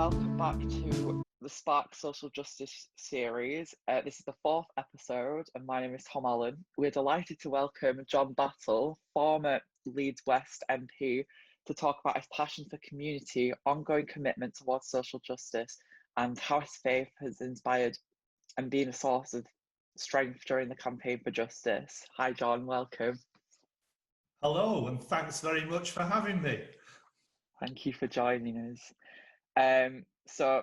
welcome back to the Spark Social Justice series. This is the fourth episode, and my name is Tom Allen. We're delighted to welcome John Battle, former Leeds West MP, to talk about his passion for community, ongoing commitment towards social justice, and how his faith has inspired and been a source of strength during the campaign for justice. Hi, John, welcome. Hello, and thanks very much for having me. Thank you for joining us. So,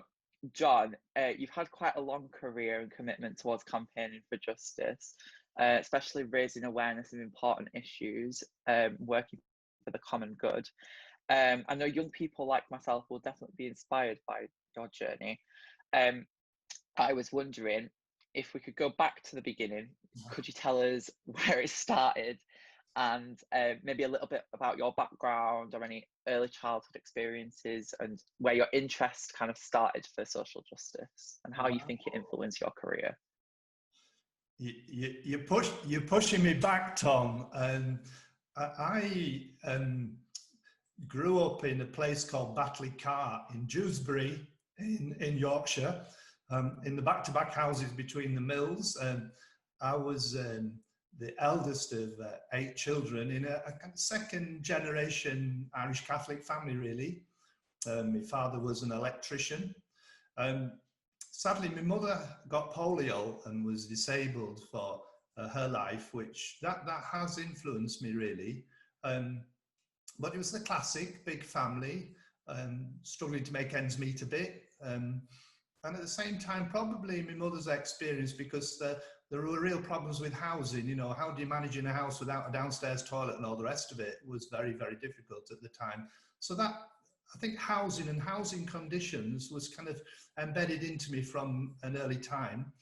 John, you've had quite a long career and commitment towards campaigning for justice, especially raising awareness of important issues, working for the common good. I know young people like myself will definitely be inspired by your journey. I was wondering if we could go back to the beginning. Could you tell us where it started? And maybe a little bit about your background or any early childhood experiences and where your interest kind of started for social justice and how you think it influenced your career. You're pushing me back, Tom. I grew up in a place called Batley Cart in Dewsbury in Yorkshire, in the back-to-back houses between the mills. I was the eldest of 8 children in a second generation Irish Catholic family, really. My father was an electrician. Sadly, my mother got polio and was disabled for her life, which that has influenced me, really. But it was the classic big family, struggling to make ends meet a bit. And at the same time, probably my mother's experience, because there were real problems with housing. You know, how do you manage in a house without a downstairs toilet and all the rest of it was very, very difficult at the time. So that, I think housing and housing conditions was kind of embedded into me from an early time.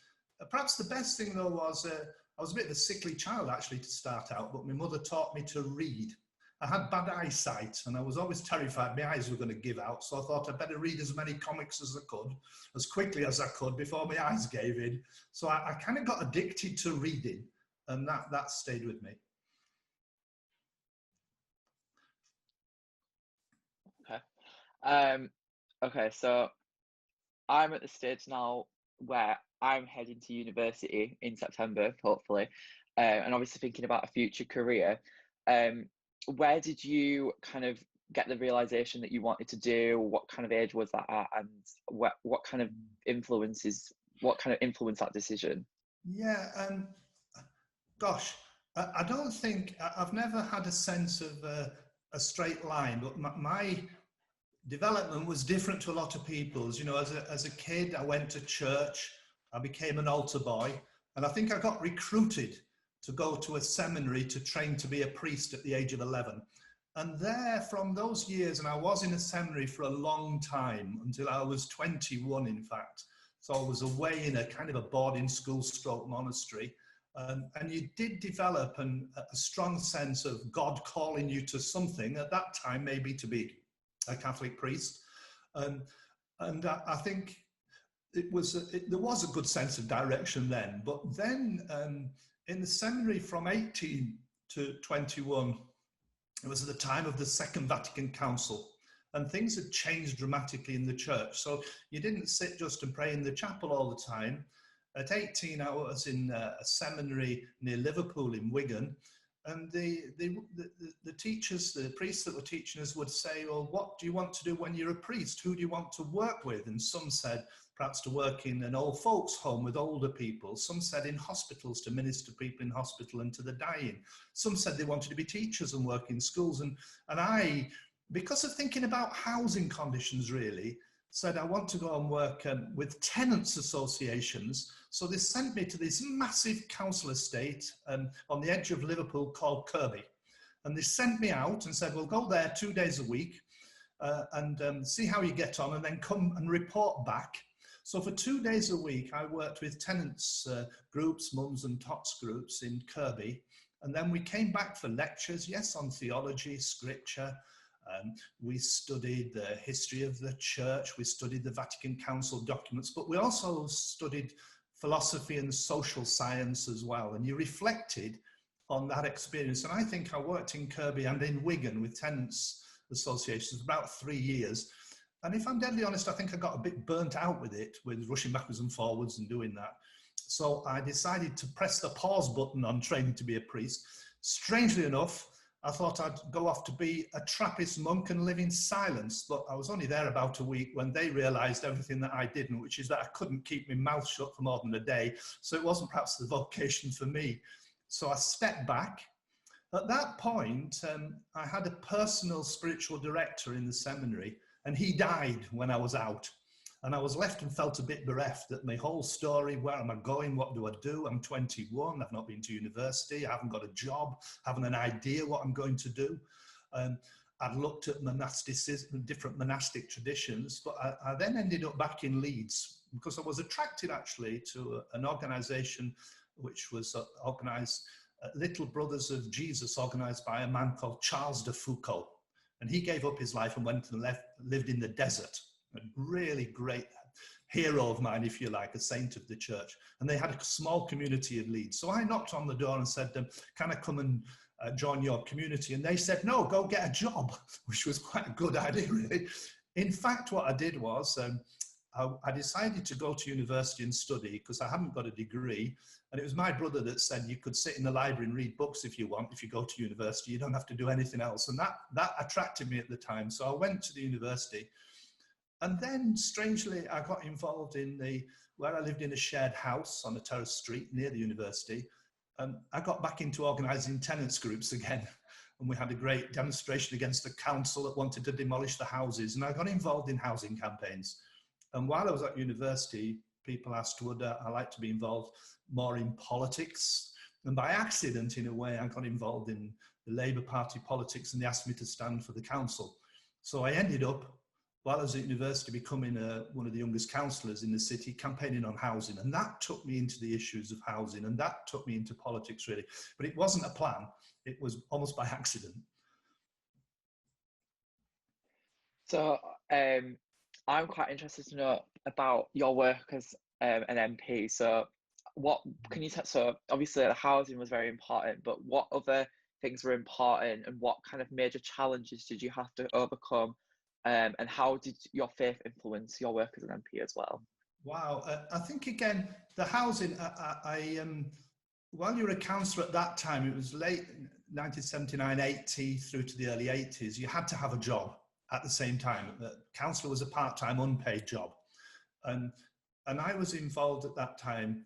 Perhaps the best thing though was, I was a bit of a sickly child actually to start out, but my mother taught me to read. I had bad eyesight and I was always terrified my eyes were going to give out, so I thought I'd better read as many comics as I could, as quickly as I could before my eyes gave in. So I kind of got addicted to reading, and that stayed with me. Okay. Okay, so I'm at the stage now where I'm heading to university in September, hopefully, and obviously thinking about a future career. Where did you kind of get the realization that you wanted to do? What kind of age was that at, and what kind of influenced that decision? Yeah, gosh, I don't think I've never had a sense of a straight line, but my development was different to a lot of people's. You know, as a kid, I went to church, I became an altar boy, and I think I got recruited to go to a seminary to train to be a priest at the age of 11. And there, from those years, and I was in a seminary for a long time, until I was 21, in fact. So I was away in a kind of a boarding school stroke monastery. And you did develop a strong sense of God calling you to something, at that time, maybe to be a Catholic priest. And I think there was a good sense of direction then. But then, in the seminary from 18 to 21, it was at the time of the Second Vatican Council, and things had changed dramatically in the church. So you didn't sit just and pray in the chapel all the time. At 18, I was in a seminary near Liverpool in Wigan, and the teachers, the priests that were teaching us would say, well, what do you want to do when you're a priest? Who do you want to work with? And some said, perhaps to work in an old folks home with older people. Some said in hospitals to minister to people in hospital and to the dying. Some said they wanted to be teachers and work in schools. And I, because of thinking about housing conditions really, said I want to go and work with tenants associations. So they sent me to this massive council estate on the edge of Liverpool called Kirby. And they sent me out and said, well, go there 2 days a week and see how you get on, and then come and report back. So for 2 days a week, I worked with tenants groups, mums and tots groups in Kirby. And then we came back for lectures, yes, on theology, scripture. We studied the history of the church. We studied the Vatican Council documents, but we also studied philosophy and social science as well. And you reflected on that experience. And I think I worked in Kirby and in Wigan with tenants associations for about 3 years. And if I'm deadly honest, I think I got a bit burnt out with it, with rushing backwards and forwards and doing that. So I decided to press the pause button on training to be a priest. Strangely enough, I thought I'd go off to be a Trappist monk and live in silence, but I was only there about a week when they realized everything that I didn't, which is that I couldn't keep my mouth shut for more than a day. So it wasn't perhaps the vocation for me. So I stepped back. At that point, I had a personal spiritual director in the seminary, and he died when I was out. And I was left and felt a bit bereft at my whole story. Where am I going? What do I do? I'm 21. I've not been to university. I haven't got a job. Haven't an idea what I'm going to do. I'd looked at monasticism, different monastic traditions, but I then ended up back in Leeds because I was attracted actually to an organization which was organized, Little Brothers of Jesus, organized by a man called Charles de Foucault. And he gave up his life and went and lived in the desert. A really great hero of mine, if you like, a saint of the church. And they had a small community in Leeds. So I knocked on the door and said, can I come and join your community? And they said, no, go get a job, which was quite a good idea, really. In fact, what I did was I decided to go to university and study because I hadn't got a degree. And it was my brother that said, you could sit in the library and read books if you want. If you go to university, you don't have to do anything else. And that attracted me at the time. So I went to the university. And then, strangely, I got involved in where I lived in a shared house on a terrace street near the university. I got back into organising tenants groups again. And we had a great demonstration against the council that wanted to demolish the houses. And I got involved in housing campaigns. And while I was at university, people asked, would I like to be involved more in politics? And by accident, in a way, I got involved in the Labour Party politics and they asked me to stand for the council. So I ended up, while I was at university, becoming one of the youngest councillors in the city, campaigning on housing. And that took me into the issues of housing and that took me into politics, really. But it wasn't a plan. It was almost by accident. So I'm quite interested to know about your work as an MP. So what can you tell? So obviously the housing was very important, but what other things were important and what kind of major challenges did you have to overcome? And how did your faith influence your work as an MP as well? Wow, I think again, the housing, while you were a councillor at that time, it was late 1979, 80 through to the early 80s, you had to have a job at the same time. The councillor was a part-time unpaid job. And I was involved at that time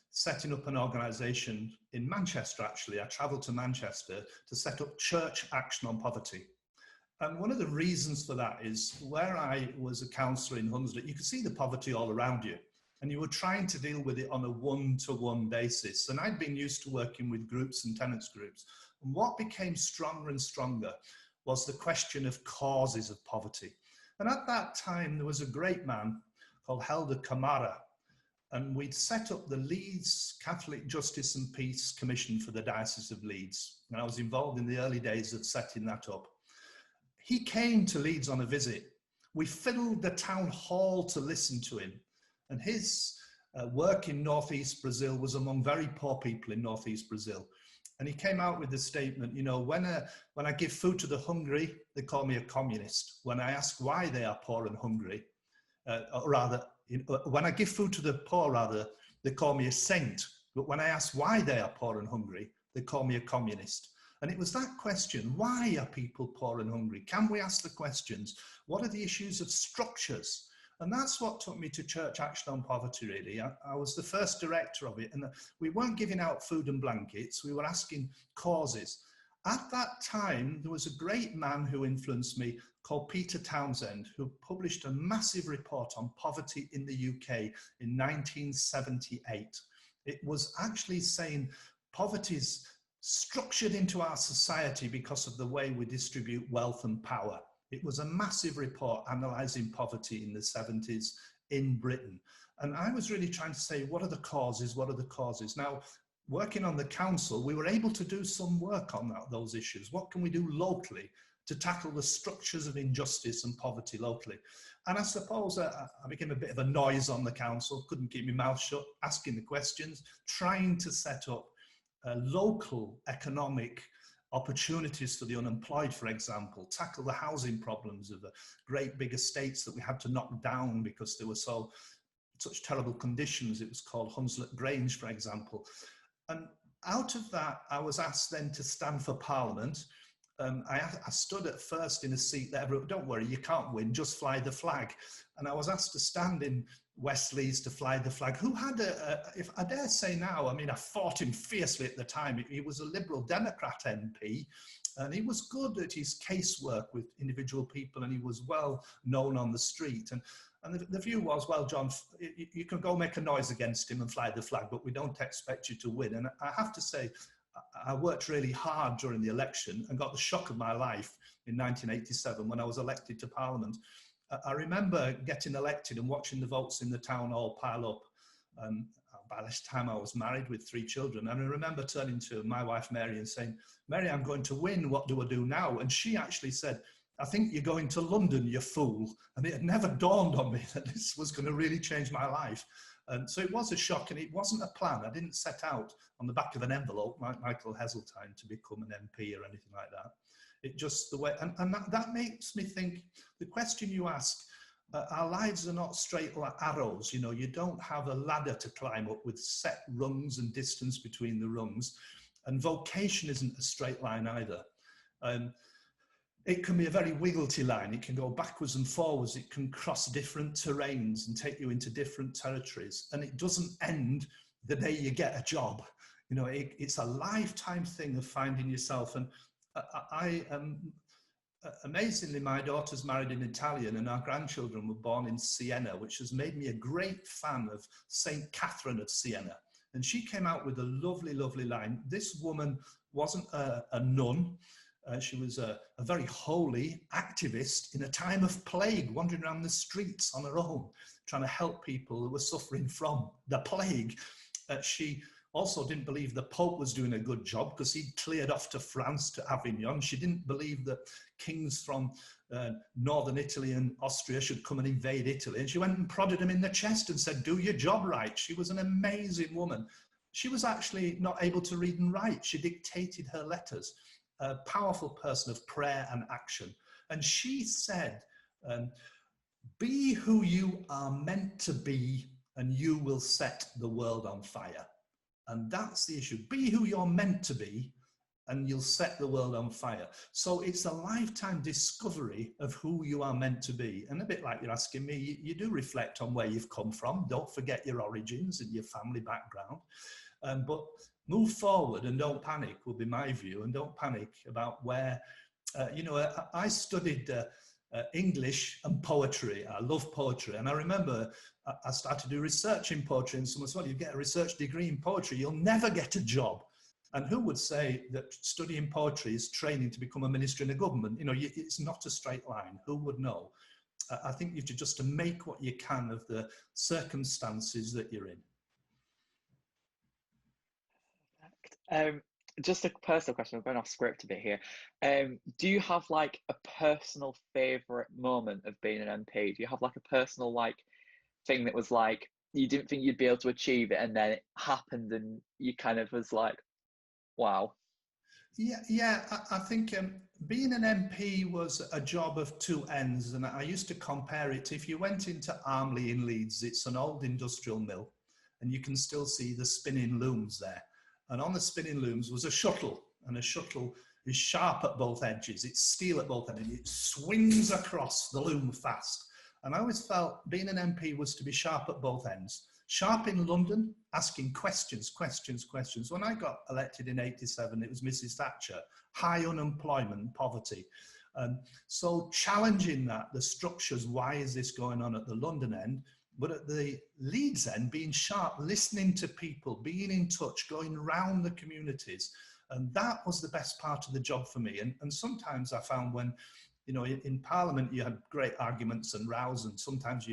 setting up an organisation in Manchester, actually. I travelled to Manchester to set up Church Action on Poverty. And one of the reasons for that is where I was a councillor in Hunslet, you could see the poverty all around you and you were trying to deal with it on a one-to-one basis. And I'd been used to working with groups and tenants groups. And what became stronger and stronger was the question of causes of poverty. And at that time, there was a great man called Helder Camara, and we'd set up the Leeds Catholic Justice and Peace Commission for the Diocese of Leeds. And I was involved in the early days of setting that up. He came to Leeds on a visit. We filled the town hall to listen to him. And his work in Northeast Brazil was among very poor people in Northeast Brazil. And he came out with the statement, you know, when I give food to the hungry, they call me a communist. When I ask why they are poor and hungry, or rather, when I give food to the poor, rather, they call me a saint. But when I ask why they are poor and hungry, they call me a communist. And it was that question, why are people poor and hungry? Can we ask the questions? What are the issues of structures? And that's what took me to Church Action on Poverty, really. I was the first director of it, and we weren't giving out food and blankets, we were asking causes. At that time, there was a great man who influenced me called Peter Townsend, who published a massive report on poverty in the UK in 1978. It was actually saying poverty's structured into our society because of the way we distribute wealth and power. It was a massive report analysing poverty in the 70s in Britain. And I was really trying to say, what are the causes? What are the causes? Now, working on the council, we were able to do some work on those issues. What can we do locally to tackle the structures of injustice and poverty locally? And I suppose I became a bit of a noise on the council, couldn't keep my mouth shut, asking the questions, trying to set up local economic opportunities for the unemployed, for example, tackle the housing problems of the great big estates that we had to knock down because they were such terrible conditions. It was called Hunslet Grange, for example. And out of that, I was asked then to stand for Parliament. I stood at first in a seat that everyone, don't worry, you can't win, just fly the flag. And I was asked to stand in Westleas to fly the flag. Who had if I dare say now, I mean, I fought him fiercely at the time. He was a Liberal Democrat MP, and he was good at his casework with individual people, and he was well known on the street. And the view was, well, John, you can go make a noise against him and fly the flag, but we don't expect you to win. And I have to say, I worked really hard during the election and got the shock of my life in 1987 when I was elected to Parliament. I remember getting elected and watching the votes in the town hall pile up. By this time I was married with 3 children. And I remember turning to my wife, Mary, and saying, Mary, I'm going to win. What do I do now? And she actually said, I think you're going to London, you fool. And it had never dawned on me that this was going to really change my life. And so it was a shock, and it wasn't a plan. I didn't set out on the back of an envelope like Michael Heseltine to become an MP or anything like that. It just the way, and that makes me think, the question you ask, our lives are not straight like arrows. You know, you don't have a ladder to climb up with set rungs and distance between the rungs. And vocation isn't a straight line either. It can be a very wigglety line. It can go backwards and forwards. It can cross different terrains and take you into different territories. And it doesn't end the day you get a job. You know, it's a lifetime thing of finding yourself. And amazingly, my daughter's married an Italian, and our grandchildren were born in Siena, which has made me a great fan of St. Catherine of Siena. And she came out with a lovely, lovely line. This woman wasn't a nun. She was a very holy activist in a time of plague, wandering around the streets on her own, trying to help people who were suffering from the plague. She also didn't believe the Pope was doing a good job because he'd cleared off to France, to Avignon. She didn't believe that kings from northern Italy and Austria should come and invade Italy. And she went and prodded him in the chest and said, do your job right. She was an amazing woman. She was actually not able to read and write. She dictated her letters. A powerful person of prayer and action. And she said, be who you are meant to be, and you will set the world on fire. And that's the issue. Be who you're meant to be, and you'll set the world on fire. So it's a lifetime discovery of who you are meant to be. And a bit like you're asking me, you do reflect on where you've come from. Don't forget your origins and your family background. But move forward and don't panic would be my view. And don't panic about where, you know, I studied English and poetry. I love poetry. And I remember I started to do research in poetry, and someone said, well, you get a research degree in poetry, you'll never get a job. And who would say that studying poetry is training to become a minister in a government? You know, it's not a straight line. Who would know? I think you have to just make what you can of the circumstances that you're in. Just a personal question, I'm going off script a bit here. Do you have like a personal favourite moment of being an MP? Do you have like a personal like thing that was like, you didn't think you'd be able to achieve it and then it happened and you kind of was like, wow? Yeah, I think being an MP was a job of 2 ends. And I used to compare it, if you went into Armley in Leeds, it's an old industrial mill, and you can still see the spinning looms there. And on the spinning looms was a shuttle, and a shuttle is sharp at both edges. It's steel at both ends, and it swings across the loom fast. And I always felt being an MP was to be sharp at both ends. Sharp in London, asking questions. When I got elected in '87, it was Mrs. Thatcher, high unemployment, poverty. So challenging that, the structures, why is this going on at the London end? But at the Leeds end, being sharp, listening to people, being in touch, going around the communities. And that was the best part of the job for me. And sometimes I found when, you know, in Parliament, you had great arguments and rows, and sometimes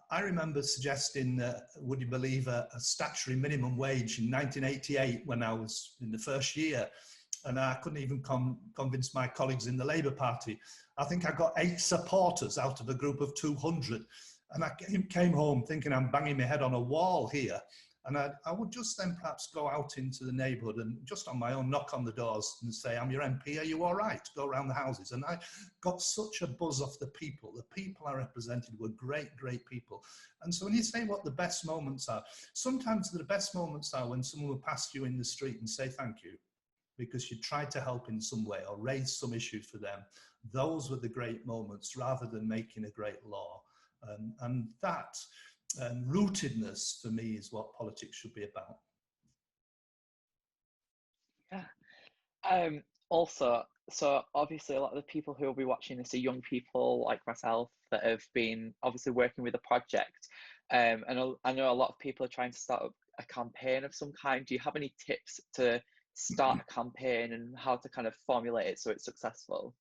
I remember suggesting, would you believe, a statutory minimum wage in 1988 when I was in the first year. And I couldn't even convince my colleagues in the Labour Party. I think I got 8 supporters out of a group of 200. And I came home thinking I'm banging my head on a wall here. And I would just then perhaps go out into the neighbourhood and just on my own knock on the doors and say, I'm your MP, are you all right? Go around the houses. And I got such a buzz off the people. The people I represented were great, great people. And so when you say what the best moments are, sometimes the best moments are when someone will pass you in the street and say thank you, because you tried to help in some way or raise some issue for them. Those were the great moments rather than making a great law. And that rootedness for me is what politics should be about. Yeah. Also, so obviously a lot of the people who will be watching this are young people like myself that have been obviously working with a project. And I know a lot of people are trying to start a campaign of some kind. Do you have any tips to start a campaign and how to kind of formulate it so it's successful?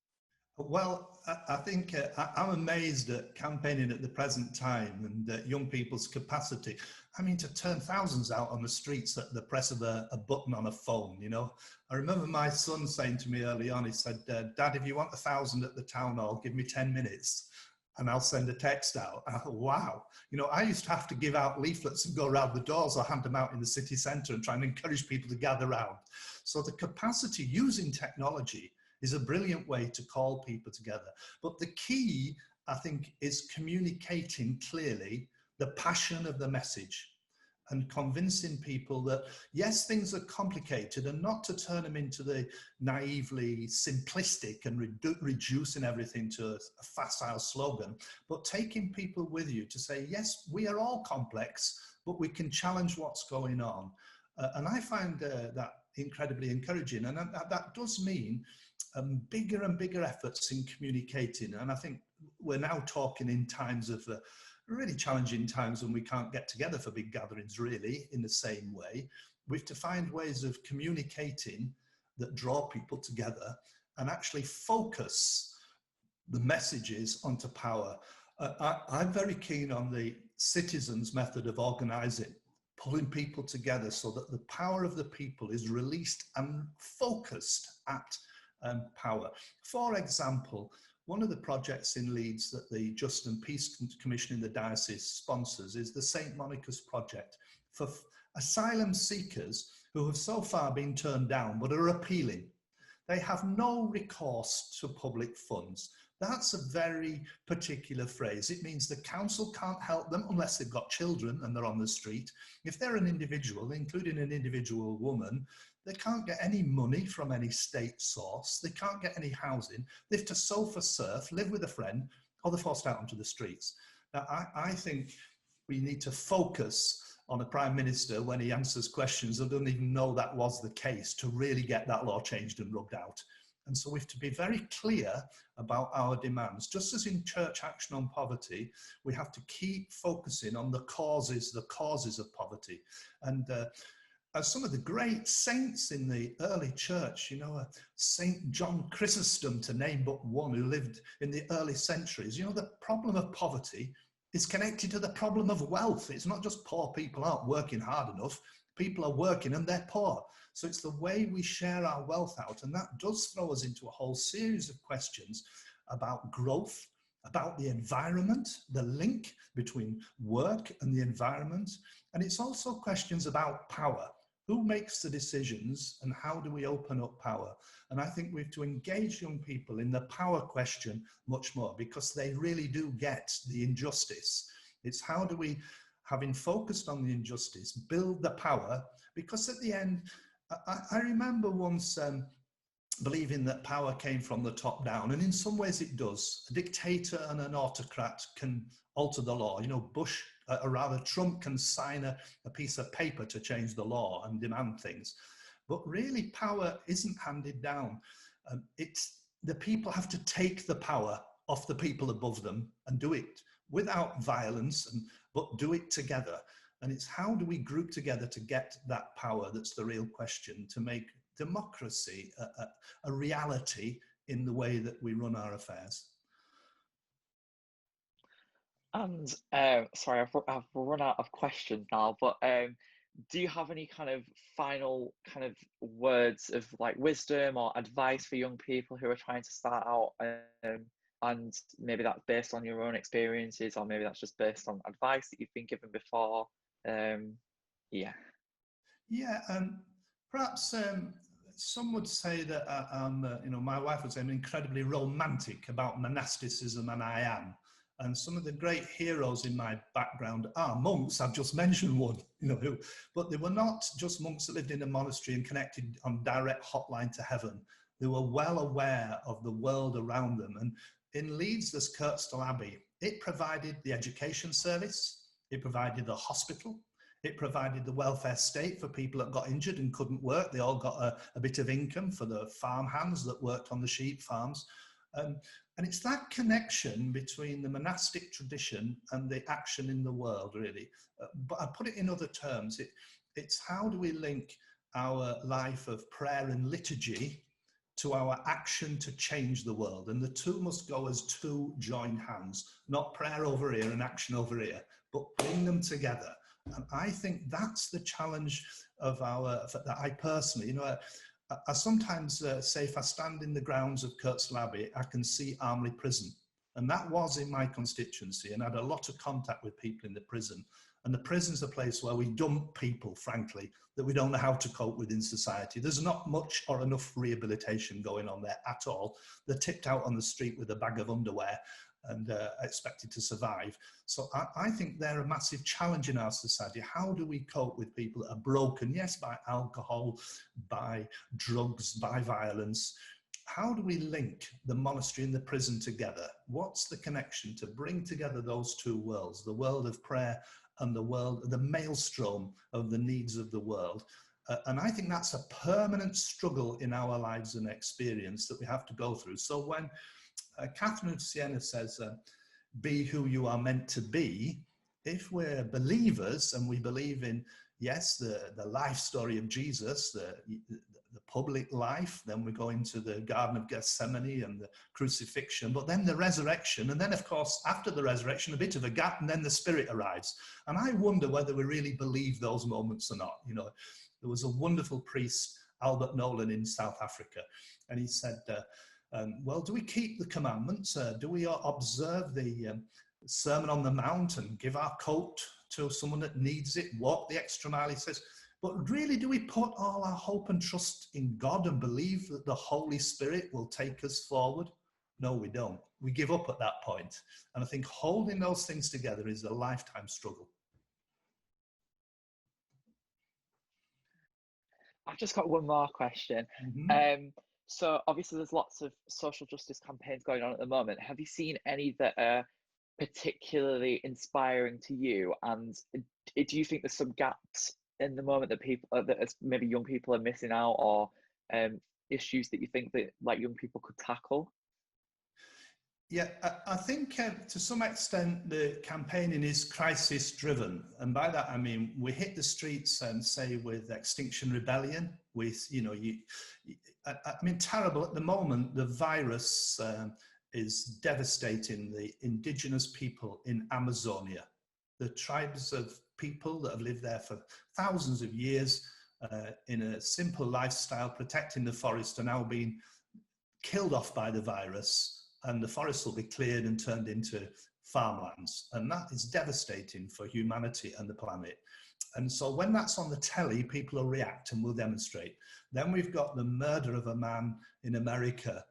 Well, I think I'm amazed at campaigning at the present time and young people's capacity. I mean, to turn thousands out on the streets at the press of a button on a phone, you know. I remember my son saying to me early on, he said, Dad, if you want 1,000 at the town hall, give me 10 minutes and I'll send a text out. And I thought, wow, you know, I used to have to give out leaflets and go around the doors or hand them out in the city centre and try and encourage people to gather round. So the capacity using technology is a brilliant way to call people together. But the key, I think, is communicating clearly the passion of the message and convincing people that, yes, things are complicated, and not to turn them into the naively simplistic and reducing everything to a facile slogan, but taking people with you to say, yes, we are all complex, but we can challenge what's going on. And I find that incredibly encouraging. And that does mean bigger and bigger efforts in communicating. And I think we're now talking in times of really challenging times when we can't get together for big gatherings really in the same way. We have to find ways of communicating that draw people together and actually focus the messages onto power. I'm very keen on the citizens' method of organising, pulling people together so that the power of the people is released and focused at power. For example, one of the projects in Leeds that the Justice and Peace Commission in the diocese sponsors is the St. Monica's Project for asylum seekers who have so far been turned down but are appealing. They have no recourse to public funds. That's a very particular phrase. It means the council can't help them unless they've got children and they're on the street. If they're an individual, including an individual woman, they can't get any money from any state source. They can't get any housing. They have to sofa surf, live with a friend, or they're forced out onto the streets. Now, I think we need to focus on a prime minister when he answers questions that don't even know that was the case to really get that law changed and rubbed out. And so we have to be very clear about our demands. Just as in Church Action on Poverty, we have to keep focusing on the causes of poverty. And as some of the great saints in the early church, you know, Saint John Chrysostom, to name but one, who lived in the early centuries, you know, the problem of poverty is connected to the problem of wealth. It's not just poor people aren't working hard enough. People are working and they're poor. So it's the way we share our wealth out. And that does throw us into a whole series of questions about growth, about the environment, the link between work and the environment. And it's also questions about power. Who makes the decisions and how do we open up power? And I think we have to engage young people in the power question much more, because they really do get the injustice. It's how do we, having focused on the injustice, build the power? Because at the end, I remember once believing that power came from the top down, and in some ways it does. A dictator and an autocrat can alter the law. You know, or rather Trump can sign a piece of paper to change the law and demand things. But really power isn't handed down. It's the people have to take the power off the people above them and do it without violence, but do it together. And it's how do we group together to get that power that's the real question, to make democracy a reality in the way that we run our affairs. And sorry, I've run out of questions now, but do you have any kind of final kind of words of like wisdom or advice for young people who are trying to start out, and maybe that's based on your own experiences, or maybe that's just based on advice that you've been given before? Yeah. Yeah, perhaps some would say that I'm, my wife would say I'm incredibly romantic about monasticism, and I am. And some of the great heroes in my background are monks. I've just mentioned one, but they were not just monks that lived in a monastery and connected on direct hotline to heaven. They were well aware of the world around them. And in Leeds, there's Kirkstall Abbey. It provided the education service, it provided the hospital, it provided the welfare state for people that got injured and couldn't work. They all got a bit of income for the farmhands that worked on the sheep farms. And it's that connection between the monastic tradition and the action in the world, really. But I put it in other terms. It's how do we link our life of prayer and liturgy to our action to change the world? And the two must go as two joined hands, not prayer over here and action over here, but bring them together. And I think that's the challenge of that I personally, I sometimes say if I stand in the grounds of Kirkstall Abbey, I can see Armley Prison. And that was in my constituency, and I had a lot of contact with people in the prison. And the prison's a place where we dump people, frankly, that we don't know how to cope with in society. There's not much or enough rehabilitation going on there at all. They're tipped out on the street with a bag of underwear and expected to survive. So I think they're a massive challenge in our society. How do we cope with people that are broken, yes, by alcohol, by drugs, by violence? How do we link the monastery and the prison together? What's the connection to bring together those two worlds, the world of prayer and the maelstrom of the needs of the world? And I think that's a permanent struggle in our lives and experience that we have to go through. So when Catherine of Siena says, be who you are meant to be, if we're believers and we believe in, yes, the life story of Jesus, the public life, then we go into the Garden of Gethsemane and the crucifixion, but then the resurrection, and then of course after the resurrection a bit of a gap, and then the Spirit arrives. And I wonder whether we really believe those moments or not. There was a wonderful priest, Albert Nolan, in South Africa, and he said, well, do we keep the commandments? Do we observe the Sermon on the Mount and give our coat to someone that needs it, walk the extra mile, he says, but really, do we put all our hope and trust in God and believe that the Holy Spirit will take us forward? No, we don't. We give up at that point. And I think holding those things together is a lifetime struggle. I've just got one more question. So obviously there's lots of social justice campaigns going on at the moment. Have you seen any that are particularly inspiring to you? And do you think there's some gaps in the moment that people, that maybe young people are missing out, or issues that you think that like young people could tackle? Yeah, I think to some extent the campaigning is crisis driven. And by that, I mean, we hit the streets and say with Extinction Rebellion, with, terrible at the moment, the virus is devastating the indigenous people in Amazonia. The tribes of people that have lived there for thousands of years in a simple lifestyle, protecting the forest, are now being killed off by the virus. And the forests will be cleared and turned into farmlands. And that is devastating for humanity and the planet. And so when that's on the telly, people will react and will demonstrate. Then we've got the murder of a man in America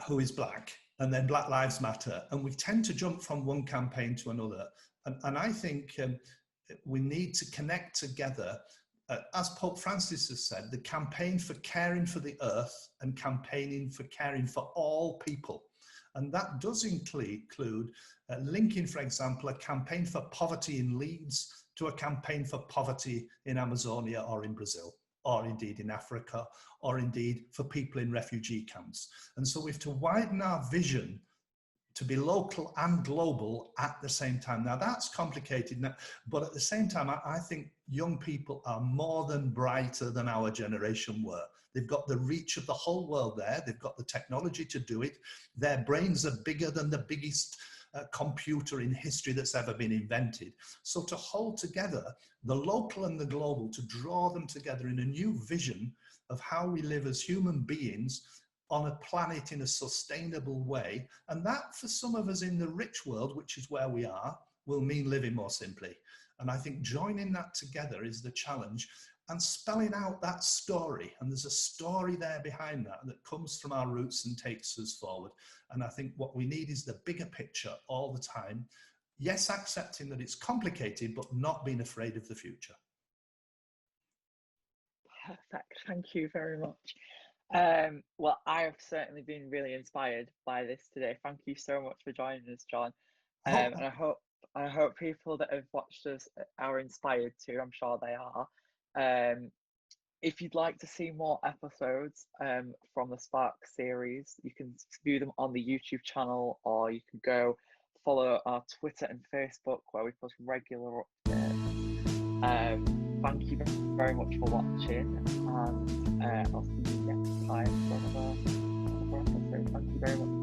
who is black, and then Black Lives Matter. And we tend to jump from one campaign to another. And I think we need to connect together. As Pope Francis has said, the campaign for caring for the earth and campaigning for caring for all people. And that does include linking, for example, a campaign for poverty in Leeds to a campaign for poverty in Amazonia or in Brazil, or indeed in Africa, or indeed for people in refugee camps. And so we have to widen our vision to be local and global at the same time. Now that's complicated, but at the same time, I think young people are more than brighter than our generation were. They've got the reach of the whole world there. They've got the technology to do it. Their brains are bigger than the biggest computer in history that's ever been invented. So to hold together the local and the global, to draw them together in a new vision of how we live as human beings on a planet in a sustainable way. And that, for some of us in the rich world, which is where we are, will mean living more simply. And I think joining that together is the challenge, and spelling out that story. And there's a story there behind that that comes from our roots and takes us forward. And I think what we need is the bigger picture all the time. Yes, accepting that it's complicated, but not being afraid of the future. Perfect. Thank you very much. Well, I have certainly been really inspired by this today. Thank you so much for joining us, John. And I hope people that have watched us are inspired too. I'm sure they are. If you'd like to see more episodes from the Spark series, you can view them on the YouTube channel, or you can go follow our Twitter and Facebook, where we post regular updates. Thank you very much for watching, and I'll see you next time for another episode. Thank you very much.